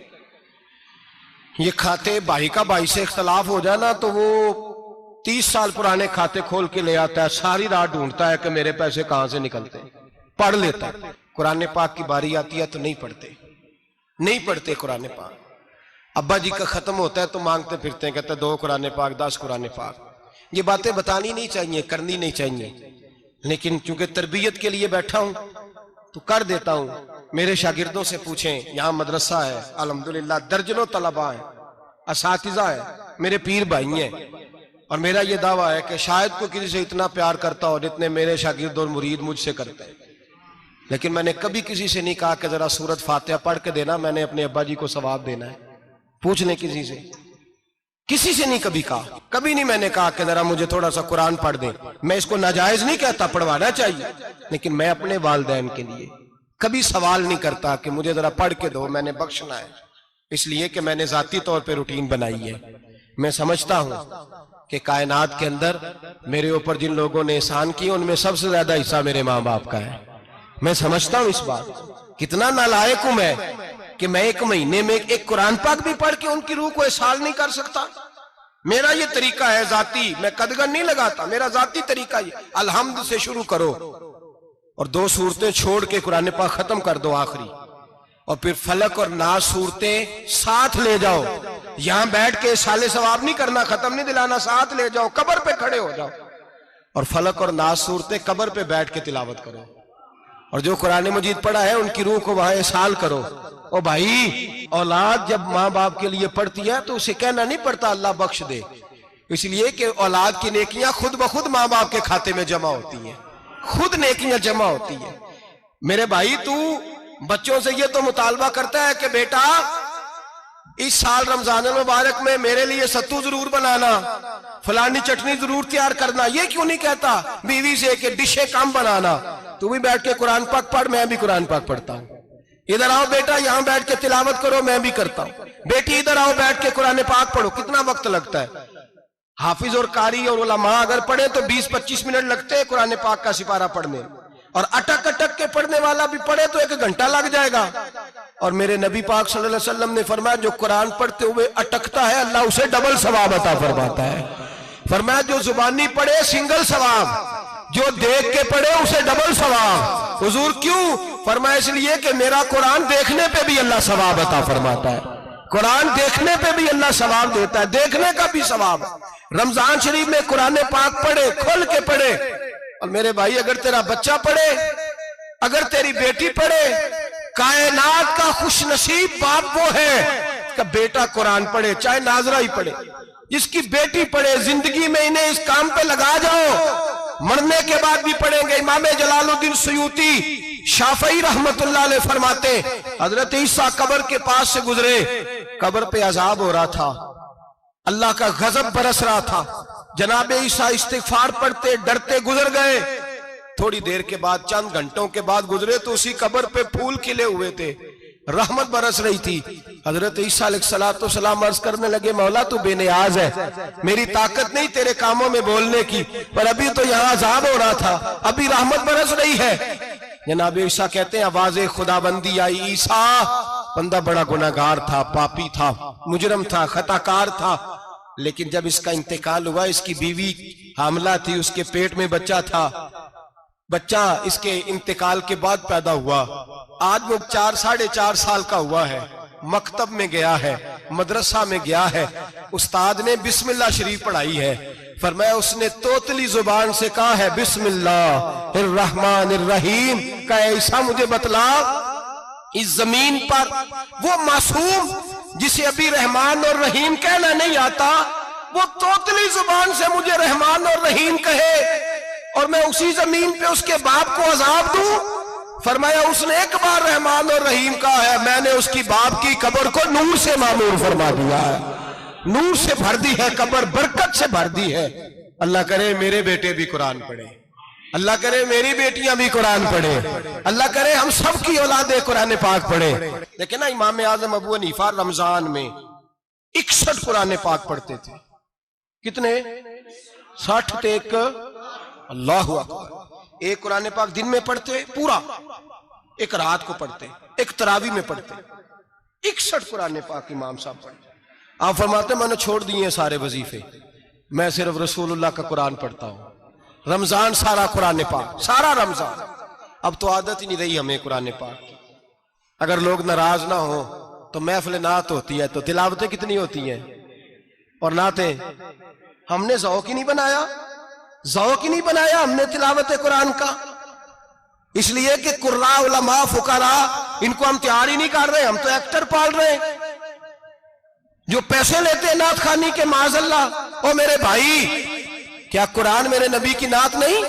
ये खाते भाई का भाई से इख्तलाफ हो जाए ना, तो वो 30 साल पुराने खाते खोल के ले आता है, सारी रात ढूंढता है कि मेरे पैसे कहां से निकलते हैं, पढ़ लेता है। कुरान पाक की बारी आती है तो नहीं पढ़ते कुरान पाक। अब्बा जी का खत्म होता है तो मांगते फिरते हैं, कहते 2 कुरान पाक, 10 कुरान पाक। ये बातें बतानी नहीं चाहिए, करनी नहीं चाहिए, लेकिन चूंकि तरबियत के लिए बैठा हूं तो कर देता हूं। मेरे शागिर्दों से पूछें, यहाँ मदरसा है अल्हम्दुलिल्लाह, दर्जनों तलबा है, असातिज़ा है, मेरे पीर भाई हैं, और मेरा ये दावा है कि शायद कोई किसी से इतना प्यार करता हो जितने मेरे शागिर्द और मुरीद मुझसे करते हैं। लेकिन मैंने कभी किसी से नहीं कहा कि जरा सूरत फातिहा पढ़ के देना, मैंने अपने अब्बा जी को सवाब देना है। पूछ लें किसी से नहीं कभी कहा, कभी नहीं मैंने कहा कि जरा मुझे थोड़ा सा कुरान पढ़ दे। मैं इसको नाजायज नहीं कहता, पढ़वाना चाहिए, लेकिन मैं अपने वालिदैन के लिए कभी सवाल नहीं करता कि मुझे जरा पढ़ के दो, मैंने बख्शना है, इसलिए कि मैंने जाती तौर पे रूटीन बनाई है। मैं समझता हूं कि कायनात के अंदर मेरे ऊपर जिन लोगों ने एहसान किए उनमें सबसे ज्यादा हिस्सा मेरे माँ बाप का है। मैं समझता हूं इस बात। कितना नालायक हूं मैं कि मैं 1 महीने में एक कुरान पाक भी पढ़ के उनकी रूह को एहसास नहीं कर सकता। मेरा ये तरीका है जाती, मैं कदगन नहीं लगाता, मेरा जाती तरीका ये, अलहम्द से शुरू करो और 2 सूरतें छोड़ के कुरान पाक खत्म कर दो आखिरी, और फिर फलक और नास सूरतें साथ ले जाओ। यहां बैठ के साले सवाब नहीं करना, खत्म नहीं दिलाना, साथ ले जाओ, कब्र पे खड़े हो जाओ और फलक और नास सूरतें कब्र पे बैठ के तिलावत करो, और जो कुरान मजीद पढ़ा है उनकी रूह को वहां एहसास करो। ओ भाई, औलाद जब माँ बाप के लिए पढ़ती है तो उसे कहना नहीं पड़ता अल्लाह बख्श दे, इसलिए कि औलाद की नेकियां खुद ब खुद माँ बाप के खाते में जमा होती हैं, खुद नेकियां जमा होती हैं। मेरे भाई, तू बच्चों से ये तो मुतालबा करता है कि बेटा इस साल रमजान मुबारक में मेरे लिए सत्तू जरूर बनाना, फलानी चटनी जरूर तैयार करना, ये क्यों नहीं कहता बीवी से कि डिशे कम बनाना? तू भी बैठ के कुरान पाक पढ़, मैं भी कुरान पाक पढ़ता हूँ। इधर आओ बेटा, यहाँ बैठ के तिलावत करो, मैं भी करता हूँ। बेटी इधर आओ, बैठ के कुरान पाक पढ़ो। कितना वक्त लगता है? हाफिज और कारी और उलमा अगर पढ़े तो 20-25 मिनट लगते हैं कुरान पाक का सिपारा पढ़ने, और अटक अटक के पढ़ने वाला भी पढ़े तो 1 घंटा लग जाएगा। और मेरे नबी पाक सल्लल्लाहु अलैहि वसल्लम ने फरमाया जो कुरान पढ़ते हुए अटकता है अल्लाह उसे डबल सवाब अता फरमाता है। फरमाया जो जुबानी पढ़े सिंगल सवाब, जो देख के पढ़े उसे डबल सवाब। हुजूर क्यों? फरमाया इसलिए कि मेरा कुरान देखने पे भी अल्लाह सवाब अता फरमाता है, कुरान देखने पे भी अल्लाह सवाब देता है, देखने का भी सवाब। रमजान शरीफ में कुरान पाक पढ़े, खोल के पढ़े। और मेरे भाई, अगर तेरा बच्चा पढ़े, अगर तेरी बेटी पढ़े, कायनात का खुशनसीब बाप वो है कि बेटा कुरान पढ़े, चाहे नाजरा ही पढ़े। जिसकी बेटी पढ़े, जिंदगी में इन्हें इस काम पे लगा जाओ, मरने के बाद भी पढ़ेंगे। इमाम जलालुद्दीन सुयूती शाफई रहमतुल्लाह अलैह फरमाते, हजरत ईसा कब्र के पास से गुजरे, कब्र पे अजाब हो रहा था, अल्लाह का गजब बरस रहा था। जनाबे ईसा इस्तिगफार पढ़ते डरते गुजर गए। थोड़ी देर के बाद, चंद घंटों के बाद गुजरे तो उसी कब्र पे फूल खिले हुए थे, रहमत बरस रही थी। हजरत ईसा अलैहिस्सलाम अर्ज करने लगे, मौला तू बेनियाज है, मेरी ताकत नहीं तेरे कामों में बोलने की, पर अभी तो यहाँ अजाब हो रहा था, अभी रहमत बरस रही है। जनाब ईसा कहते हैं आवाज़े खुदाबंदी आई, ईसा बंदा बड़ा गुनाहगार था, पापी था, मुजरम था, खताकार था, लेकिन जब इसका इंतकाल हुआ, इसकी बीवी हामला थी, उसके पेट में बच्चा था, बच्चा इसके इंतकाल के बाद पैदा हुआ। आज वो 4-4.5 साल का हुआ है, मकतब में गया है, मदरसा में गया है, उस्ताद ने बिस्मिल्लाह शरीफ पढ़ाई है। फरमाया उसने तोतली जुबान से कहा है बिस्मिल्लाहिर्रहमानिर्रहीम का, ऐसा मुझे बतला इस जमीन पर वो मासूम जिसे अभी रहमान और रहीम कहना नहीं आता, वो तोतली जुबान से मुझे रहमान और रहीम कहे और मैं उसी जमीन पे उसके बाप को अजाब दूं? फरमाया उसने एक बार रहमान और रहीम कहा है, मैंने उसकी बाप की कब्र को नूर से मामूर फरमा दिया है, नूर से भर दी है कब्र, बरकत से भर दी है। अल्लाह करे मेरे बेटे भी कुरान पढ़े, अल्लाह करे मेरी बेटियां भी कुरान पढ़े, अल्लाह करे हम सब की औलादे कुरान पाक पढ़े। लेकिन ना इमाम आजम अबू हनीफा रमजान में 61 कुरान पाक पढ़ते थे। कितने? 60 तक। अल्लाह अकबर। एक कुरान पाक दिन में पढ़ते पूरा, एक रात को पढ़ते, एक तरावी में पढ़ते। 61 कुरान पाक इमाम साहब पढ़ते। आप फरमाते मैंने छोड़ दिए सारे वजीफे, मैं सिर्फ रसूलुल्लाह का कुरान पढ़ता हूं। रमजान सारा कुरान पाक, सारा रमजान। अब तो आदत ही नहीं रही हमें कुरान पाक की। अगर लोग नाराज ना हो तो महफिल नात होती है तो तिलावतें कितनी होती हैं, और नातें हमने ज़ौक़ ही नहीं बनाया, ज़ौक़ ही नहीं बनाया हमने तिलावत कुरान का। इसलिए कि कुर्रा उलमा फुकरा इनको हम तैयार ही नहीं कर रहे, हम तो एक्टर पाल रहे हैं जो पैसे लेते हैं नात खानी के। माज़अल्लाह। ओ मेरे भाई, क्या कुरान मेरे नबी की नात नहीं?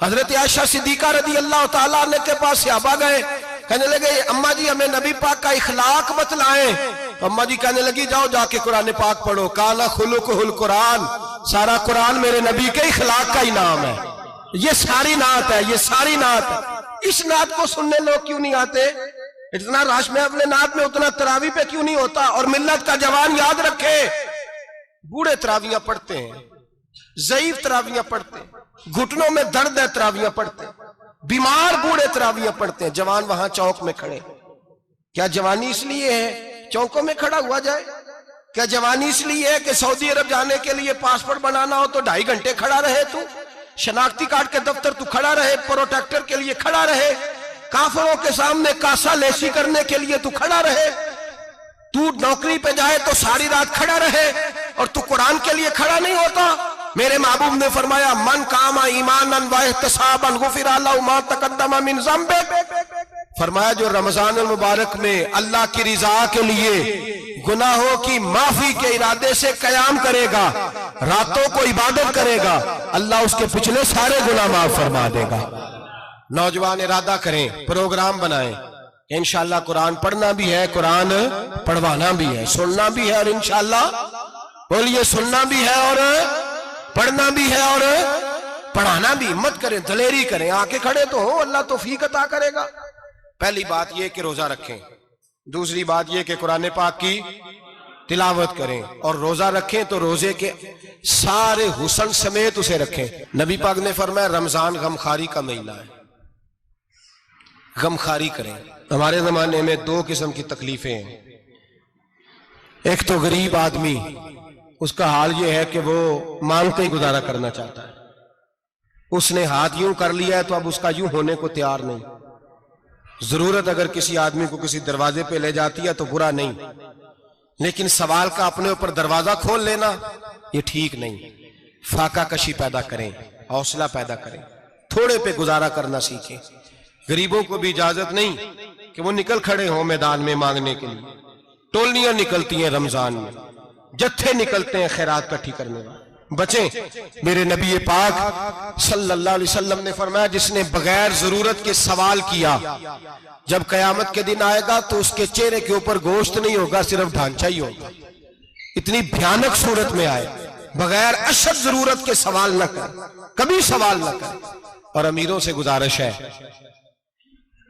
हजरत आयशा सिद्दीका रज़ी अल्लाह ताला अन्हा के पास सहाबा गए, कहने लगे अम्मा जी हमें नबी पाक का इखलाक बतलाएं। तो अम्मा जी कहने लगी जाओ जाके कुरान पाक पढ़ो, काला खुलुकुहुल कुरान, सारा कुरान मेरे नबी के इखलाक का ही नाम है। ये सारी नात है, ये सारी नात है। इस नात को सुनने लोग क्यों नहीं आते? इतना राश में अपने नात में उतना तरावी पे क्यों नहीं होता? और मिल्लत का जवान याद रखे, बूढ़े तरावियां पढ़ते हैं, ज़ईफ तरावियां पढ़ते हैं, घुटनों में दर्द है तरावियां पढ़ते हैं, बीमार बूढ़े तरावियां पढ़ते हैं, जवान वहां चौक में खड़े। क्या जवानी इसलिए है चौकों में खड़ा हुआ जाए? क्या जवानी इसलिए है कि सऊदी अरब जाने के लिए पासपोर्ट बनाना हो तो 2.5 घंटे खड़ा रहे तू, शनाख्ती कार्ड के दफ्तर तू खड़ा रहे, प्रोटेक्टर के लिए खड़ा रहे, काफिरों के सामने कासा लेसी करने के लिए तू खड़ा रहे, तू नौकरी पे जाए तो सारी रात खड़ा रहे, और तू कुरान के लिए खड़ा नहीं होता? मेरे महबूब ने फरमाया मन कामा ईमानन व इहतिसाबन गुफिरा लहु मा तक़द्दम मिन ज़ंबि। फरमाया जो रमजान मुबारक में अल्लाह की रिजा के लिए गुनाहों की माफी के इरादे से कयाम करेगा, रातों को इबादत करेगा, अल्लाह उसके पिछले सारे गुनाह माफ फरमा देगा। नौजवान इरादा करें, प्रोग्राम बनाएं, इंशाअल्लाह कुरान पढ़ना भी है, कुरान पढ़वाना भी है, सुनना भी है, और इंशाअल्लाह बोलिए सुनना भी है और पढ़ना भी है और पढ़ाना भी। हिम्मत करें, दलेरी करें, आके खड़े तो हो, अल्लाह तौफीक अता करेगा। पहली बात यह कि रोजा रखें, दूसरी बात यह कि कुरान पाक की तिलावत करें, और रोजा रखें तो रोजे के सारे हुस्न समेत उसे रखें। नबी पाक ने फरमाया रमजान गमखारी का महीना है, गमखारी करें। हमारे जमाने में 2 किस्म की तकलीफें हैं। एक तो गरीब आदमी, उसका हाल यह है कि वो मांगते ही गुजारा करना चाहता है, उसने हाथ यूं कर लिया है तो अब उसका यूं होने को तैयार नहीं। जरूरत अगर किसी आदमी को किसी दरवाजे पे ले जाती है तो बुरा नहीं, लेकिन सवाल का अपने ऊपर दरवाजा खोल लेना ये ठीक नहीं। फाका कशी पैदा करें, हौसला पैदा करें, थोड़े पे गुजारा करना सीखें। गरीबों को भी इजाजत नहीं कि वो निकल खड़े हों मैदान में मांगने के लिए। टोलियां निकलती हैं रमजान में, जत्थे निकलते हैं खैरात इकट्ठी करने वाले। बचें। मेरे नबी पाक सल्लल्लाहु अलैहि वसल्लम ने फरमाया जिसने बगैर जरूरत के सवाल किया, जब कयामत के दिन आएगा तो उसके चेहरे के ऊपर गोश्त नहीं होगा, सिर्फ ढांचा ही होगा। इतनी भयानक सूरत में आए, बगैर अशद जरूरत के सवाल न कर, कभी सवाल न कर। और अमीरों से गुजारिश है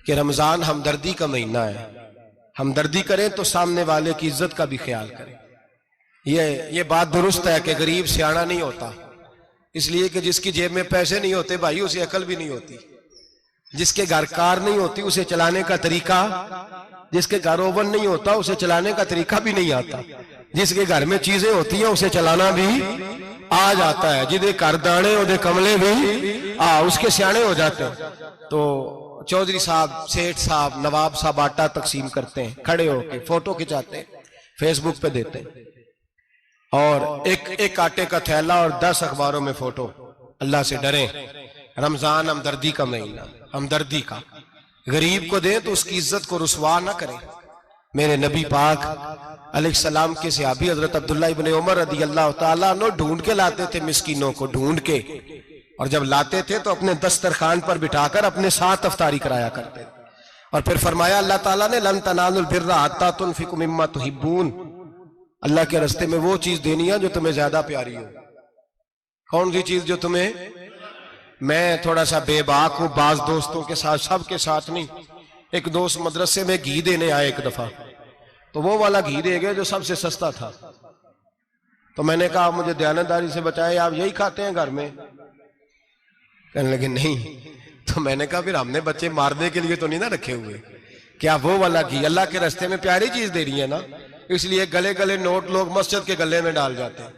कि रमजान हमदर्दी का महीना है, हमदर्दी करें तो सामने वाले की इज्जत का भी ख्याल करें। ये बात दुरुस्त है कि गरीब सियाना नहीं होता, इसलिए कि जिसकी जेब में पैसे नहीं होते भाई उसे अकल भी नहीं होती। जिसके घर कार नहीं होती उसे चलाने का तरीका, जिसके घर ओवन नहीं होता उसे चलाने का तरीका भी नहीं आता। जिसके घर में चीजें होती हैं उसे चलाना भी आ जाता है। जिदे घर दाने ओदे कमले भी उसके सियाने हो जाते हैं। तो चौधरी साहब, सेठ साहब, नवाब साहब आटा तकसीम करते हैं, खड़े होके फोटो खिंचाते हैं, फेसबुक पे देते हैं, और एक आटे का थैला और 10 अखबारों में फोटो। अल्लाह से डरें। रमजान हमदर्दी का महीना, हमदर्दी का। गरीब को दें तो उसकी इज्जत को रुसवा ना करें, मेरे नबी पाक अलैहिस्सलाम के सहाबी हजरत अब्दुल्ला इब्न उमर रदी अल्लाह ताला अन्हु ढूंढ के लाते थे मिस्कीनों को, ढूंढ के, और जब लाते थे तो अपने दस्तरखान पर बिठाकर अपने साथ अफ्तारी कराया करते। और फिर फरमाया अल्लाह ताला ने, लन तनालुल बिर्रा हत्ता तुनफिकु मिम्मा तुहिब्बून, अल्लाह के रास्ते में वो चीज देनी है जो तुम्हें ज्यादा प्यारी हो। कौन सी चीज जो तुम्हें, मैं थोड़ा सा बेबाक हूं, बाज दोस्तों के साथ, सबके साथ नहीं। एक दोस्त मदरसे में घी देने आए एक दफा, तो वो वाला घी दे गए जो सबसे सस्ता था। तो मैंने कहा मुझे दयानतदारी से बचाए, आप यही खाते हैं घर में? कहने लगे नहीं। तो मैंने कहा फिर हमने बच्चे मारने के लिए तो नहीं ना रखे हुए, क्या वो वाला घी अल्लाह के रास्ते में प्यारी चीज दे रही है ना, इसलिए गले गले नोट लोग मस्जिद के गले में डाल जाते हैं,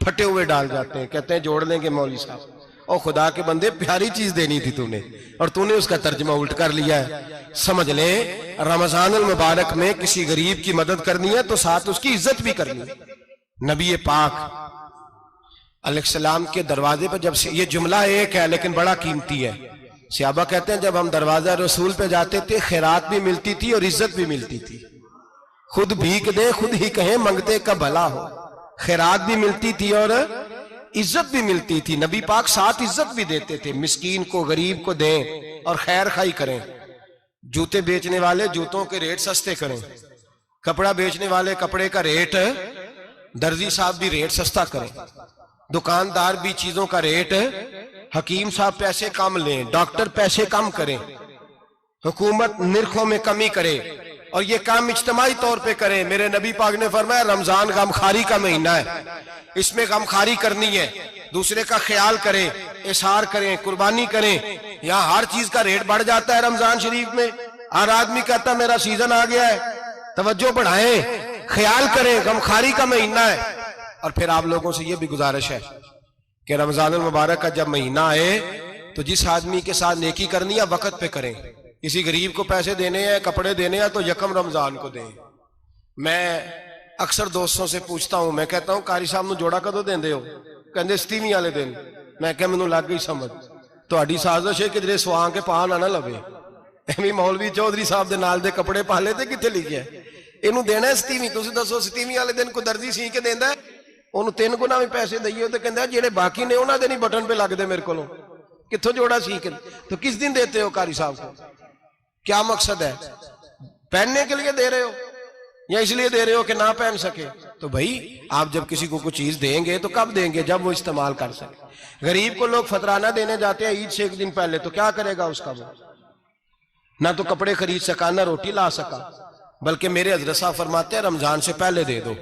फटे हुए डाल जाते हैं, कहते हैं जोड़ लेंगे मौलवी साहब। और खुदा के बंदे, प्यारी चीज देनी थी तूने और तूने उसका तर्जमा उल्ट कर लिया है। समझ ले, रमजानुल मुबारक में किसी गरीब की मदद करनी है तो साथ उसकी इज्जत भी करनी है। नबी पाक अलैहिस्सलाम के दरवाजे पर, जब से, ये जुमला एक है लेकिन बड़ा कीमती है, सहाबा कहते हैं जब हम दरवाजा रसूल पे जाते थे खैरात भी मिलती थी और इज्जत भी मिलती थी। खुद भीख दे खुद ही कहें मंगते का भला हो, खैरात भी मिलती थी और इज्जत भी मिलती थी। नबी पाक साथ इज्जत भी देते थे, मिस्कीन को गरीब को दें और खैर खाई करें। जूते बेचने वाले जूतों के रेट सस्ते करें, कपड़ा बेचने वाले कपड़े का रेट, दर्जी साहब भी रेट सस्ता करें, दुकानदार भी चीजों का रेट, हकीम साहब पैसे कम लें, डॉक्टर पैसे कम करें, हुकूमत निर्खों में कमी करे और ये काम इज्तिमाई तौर पे करें। मेरे नबी पाक ने फरमाया रमजान गमखारी का महीना है, इसमें गमखारी करनी है, दूसरे का ख्याल करें, इशार करें, कुर्बानी करें। यहाँ हर चीज का रेट बढ़ जाता है रमजान शरीफ में। हर आदमी कहता है मेरा सीजन आ गया है, तवज्जो बढ़ाएं, ख्याल करें, गमखारी का महीना है। और फिर आप लोगों से ये भी गुजारिश है कि रमजानुल मुबारक का जब महीना आए तो जिस आदमी के साथ नेकी करनी है वक्त पे करें। किसी गरीब को पैसे देने हैं, कपड़े देने हैं तो यकम रमजान को दें। मैं अक्सर दोस्तों से पूछता हूं, मैं कहता हूं कारी साहब नूं जोड़ा कदों देंदे हो? कहंदे सतीवीं वाले दिन। मैं क्या मैनूं लग गई समझ, तुहाडी साजिश है कि ਜਿਹੜੇ ਸਵਾ ਕੇ ਪਾ ਨਾ ਲਵੇ। ਐਵੇਂ मौलवी चौधरी साहब ਦੇ ਨਾਲ ਦੇ ਕੱਪੜੇ ਪਾ ਲੇ ਤੇ ਕਿੱਥੇ ਲਿਖਿਆ ਇਹਨੂੰ ਦੇਣਾ ਸਤੀਵੀਂ? ਤੁਸੀਂ ਦੱਸੋ ਸਤੀਵੀਂ ਵਾਲੇ ਦਿਨ ਕੋਈ ਦਰਜੀ ਸੀ ਕੇ ਦਿੰਦਾ? ਉਹਨੂੰ 3 ਗੁਣਾ ਵੀ ਪੈਸੇ ਦਈਏ ਤੇ ਕਹਿੰਦਾ ਜਿਹੜੇ ਬਾਕੀ ਨੇ ਉਹਨਾਂ ਦੇ ਨਹੀਂ ਬਟਨ पे ਲੱਗਦੇ ਮੇਰੇ ਕੋਲੋਂ, कित्थों जोड़ा सीख? तो किस दिन देते हो कारी साहब को? क्या मकसद है? पहनने के लिए दे रहे हो या इसलिए दे रहे हो कि ना पहन सके? तो भाई आप जब किसी को कुछ चीज देंगे तो कब देंगे? जब वो इस्तेमाल कर सके। गरीब को लोग फतराना देने जाते हैं ईद से एक दिन पहले, तो क्या करेगा उसका? वो ना तो कपड़े खरीद सका ना रोटी ला सका। बल्कि मेरे हजरत साहब फरमाते हैं रमजान से पहले दे दो,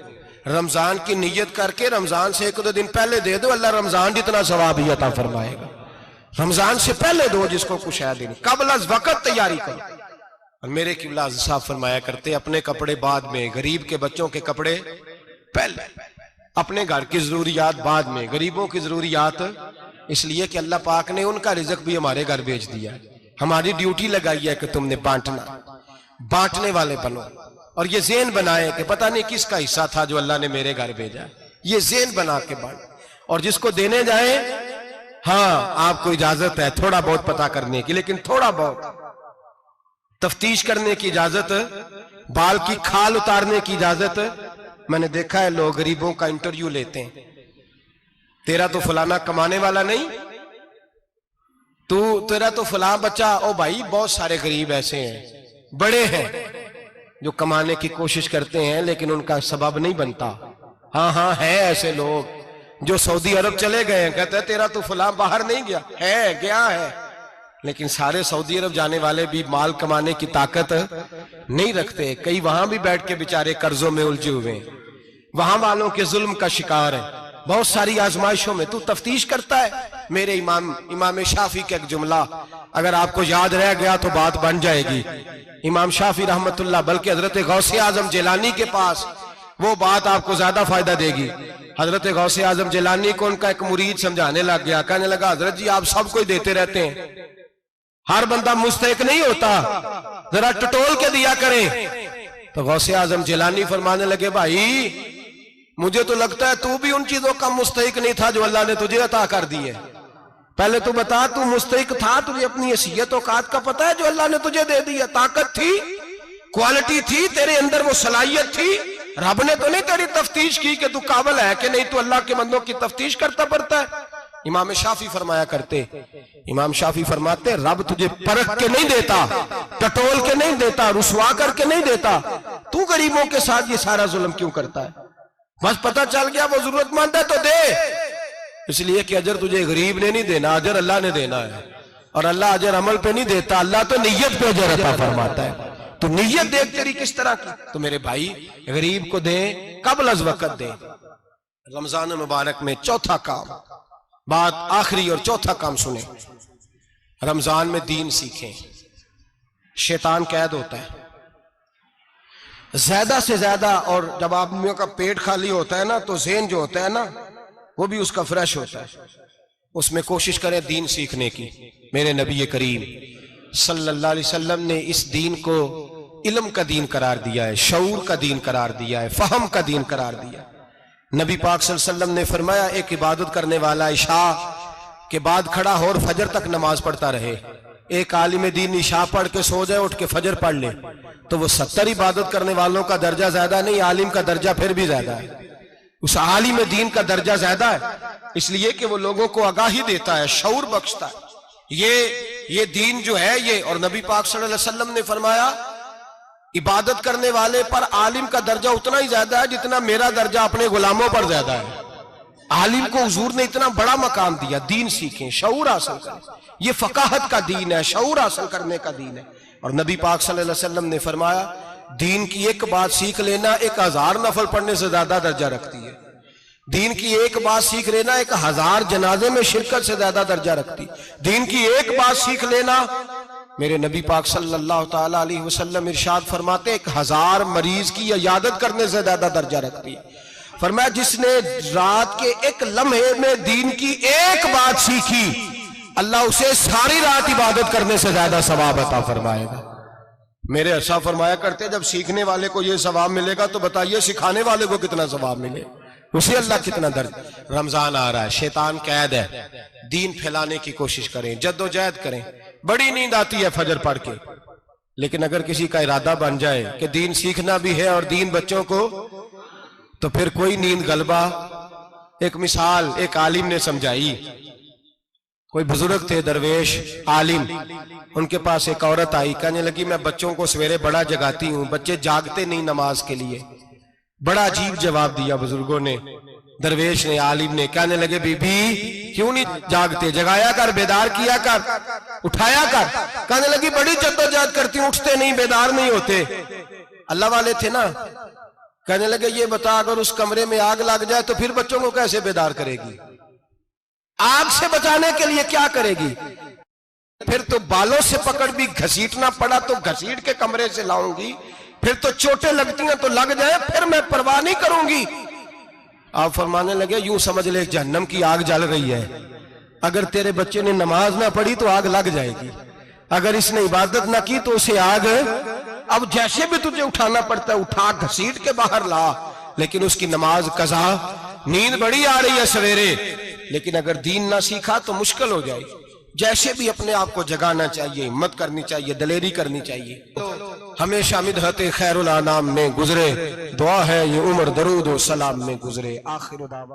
रमजान की नीयत करके रमजान से 1-2 दिन पहले दे दो, अल्लाह रमजान जितना सवाब ही अता फरमाएगा। रमजान से पहले दो जिसको कुछ है देनी, कबल अज वक्त तैयारी करो। और मेरे किबला साहब फरमाया करते अपने कपड़े बाद में, गरीब के बच्चों के कपड़े पहले, अपने घर की जरूरियात बाद में, गरीबों की जरूरियात इसलिए कि अल्लाह पाक ने उनका रिज़्क भी हमारे घर भेज दिया। हमारी ड्यूटी लगाई है कि तुमने बांटना, बांटने वाले बनो। और ये ज़हन बनाए कि पता नहीं किसका हिस्सा था जो अल्लाह ने मेरे घर भेजा, ये ज़हन बना के बांट। और जिसको देने जाए, हाँ आपको इजाजत है थोड़ा बहुत पता करने की, लेकिन थोड़ा बहुत तफ्तीश करने की इजाजत, बाल की खाल उतारने की इजाजत। मैंने देखा है लोग गरीबों का इंटरव्यू लेते हैं, तेरा तो फलाना कमाने वाला नहीं, तू तेरा तो फलां बच्चा। ओ भाई बहुत सारे गरीब ऐसे हैं, बड़े हैं जो कमाने की कोशिश करते हैं लेकिन उनका सबब नहीं बनता। हाँ हाँ है ऐसे लोग जो सऊदी अरब चले गए हैं, कहते हैं तेरा तो फलां बाहर नहीं गया है, गया है, लेकिन सारे सऊदी अरब जाने वाले भी माल कमाने की ताकत नहीं रखते। कई वहां भी बैठ के बेचारे कर्जों में उलझे हुए हैं, वहां वालों के जुल्म का शिकार है, बहुत सारी आजमाइशों में। तू तफ्तीश करता है। मेरे इमाम शाफी का एक जुमला अगर आपको याद रह गया तो बात बन जाएगी। इमाम शाफी रहमतुल्लाह, बल्कि हजरत गौसे आजम जिलानी के पास वो बात आपको ज्यादा फायदा देगी। हजरत गौसे आजम जिलानी को उनका एक मुरीद समझाने लग गया, कहने लगा हजरत जी आप सबको ही देते रहते हैं, हर बंदा मुस्तहिक नहीं होता, जरा टटोल के दिया करें। तो गौसे आजम जिलानी फरमाने लगे भाई मुझे तो लगता है तू भी उन चीजों का मुस्तहिक नहीं था जो अल्लाह ने तुझे अता कर दी है। पहले तू बता, तू मुस्तहिक था? तुझे अपनी हैसियत औकात का पता है जो अल्लाह ने तुझे दे दी है? ताकत थी? क्वालिटी थी तेरे अंदर, वो सलाहियत थी। रब ने तो नहीं तेरी तफ्तीश की कि तू काबिल है कि नहीं, तू अल्लाह के बंदों की तफ्तीश करता पड़ता है। इमाम शाफी फरमाया करते, इमाम शाफी फरमाते, रब तुझे परख के नहीं देता, टटोल के नहीं देता, रुसवा करके नहीं देता। तू गरीबों के साथ ये सारा जुल्म क्यों करता है? बस पता चल गया वो जरूरतमंद है तो दे, इसलिए कि अजर तुझे गरीब ने नहीं देना, अजर अल्लाह ने देना है। और अल्लाह अजर अमल पे नहीं देता, अल्लाह तो नीयत पे अजर अता फरमाता है। तो नीयत देख तेरी किस तरह की। तो मेरे भाई, गरीब को दे, कबल अज वक़्त दे। रमजान मुबारक में चौथा काम, बात आखिरी और चौथा काम सुने, रमजान में दीन सीखें। शैतान कैद होता है ज्यादा से ज्यादा, और जब आदमियों का पेट खाली होता है ना, तो ज़हन जो होता है ना, वो भी उसका फ्रेश होता है। उसमें कोशिश करें दीन सीखने की। मेरे नबी करीम सल्लल्लाहु अलैहि वसल्लम ने इस दीन को इल्म का दीन करार दिया है, शऊर का दीन करार दिया है, फहम का दीन करार दिया। नबी पाक सल्लल्लाहु अलैहि वसल्लम ने फरमाया, एक इबादत करने वाला इशा के बाद खड़ा हो और फजर तक नमाज पढ़ता रहे। एक आलिम दीन इशा पढ़ के सो जाए, उठ के फजर पढ़ ले, तो वो 70 इबादत करने वालों का दर्जा ज्यादा नहीं, आलिम का दर्जा फिर भी ज्यादा है। उस आलिम दीन का दर्जा ज्यादा है, इसलिए कि वो लोगों को आगाही देता है, शऊर बख्शता है। ये दीन जो है ये, और नबी पाक सल्लल्लाहु अलैहि वसल्लम ने फरमाया, इबादत करने वाले पर आलिम का दर्जा उतना ही ज्यादा है जितना मेरा दर्जा अपने गुलामों पर ज्यादा है। आलिम को हुजूर ने इतना बड़ा मकाम दिया। दीन सीखें, शऊर हासिल करें। ये फकाहत का दीन है, शऊर हासिल करने का दीन है। और नबी पाक सल्लल्लाहु अलैहि वसल्लम ने फरमाया, दीन की एक बात सीख लेना 1000 नफल पढ़ने से ज्यादा दर्जा रखती है। दीन की एक बात सीख लेना 1000 जनाजे में शिरकत से ज्यादा दर्जा रखती। दीन की एक बात सीख लेना, मेरे नबी पाक सल्लल्लाहु ताला अलैहि वसल्लम इरशाद फरमाते, 1000 मरीज की इयादत करने से ज्यादा दर्जा रखती। फरमाया, जिसने रात के एक लम्हे में दीन की एक बात सीखी, अल्लाह उसे सारी रात इबादत करने से ज्यादा सवाब अता फरमाएगा। मेरे अर्शा फरमाया करते, जब सीखने वाले को यह सवाब मिलेगा तो बताइए सिखाने वाले को कितना सवाब मिले, उसे अल्लाह कितना दर्द। रमजान आ रहा है, शैतान कैद है, दीन फैलाने की कोशिश करें, जद्दोजहद करें। बड़ी नींद आती है फजर पढ़ के, लेकिन अगर किसी का इरादा बन जाए कि दीन सीखना भी है और दीन बच्चों को, तो फिर कोई नींद गलबा। एक मिसाल एक आलिम ने समझाई। कोई बुजुर्ग थे, दरवेश आलिम, उनके पास एक औरत आई, कहने लगी, मैं बच्चों को सवेरे बड़ा जगाती हूं, बच्चे जागते नहीं नमाज के लिए। बड़ा अजीब जवाब दिया बुजुर्गों ने, दरवेश ने, आलिम ने। कहने लगे, बीबी क्यों नहीं जागते, जगाया कर, बेदार किया कर, उठाया कर। कहने लगी, बड़ी जद्दोजहद करती हूं, उठते नहीं, बेदार नहीं होते। अल्लाह वाले थे ना। कहने लगे, ये बता, अगर उस कमरे में आग लग जाए तो फिर बच्चों को कैसे बेदार करेगी? आग से बचाने के लिए क्या करेगी? फिर तो बालों से पकड़ भी घसीटना पड़ा तो घसीट के कमरे से लाऊंगी, फिर तो चोटें लगती हैं तो लग जाए, फिर मैं परवाह नहीं करूंगी। आप फरमाने लगे, यूं समझ ले जहन्नम की आग जल रही है, अगर तेरे बच्चे ने नमाज ना पढ़ी तो आग लग जाएगी, अगर इसने इबादत ना की तो उसे आग, अब जैसे भी तुझे उठाना पड़ता है उठा घसीट के बाहर ला, लेकिन उसकी नमाज कज़ा। नींद बड़ी आ रही है सवेरे, लेकिन अगर दीन ना सीखा तो मुश्किल हो जाएगी। जैसे भी अपने आप को जगाना चाहिए, हिम्मत करनी चाहिए, दलेरी करनी चाहिए। तो हमेशा मिदहते खैरुल अनाम में गुजरे, दुआ है ये उम्र दरूद व सलाम में गुजरे। आखिर दावा।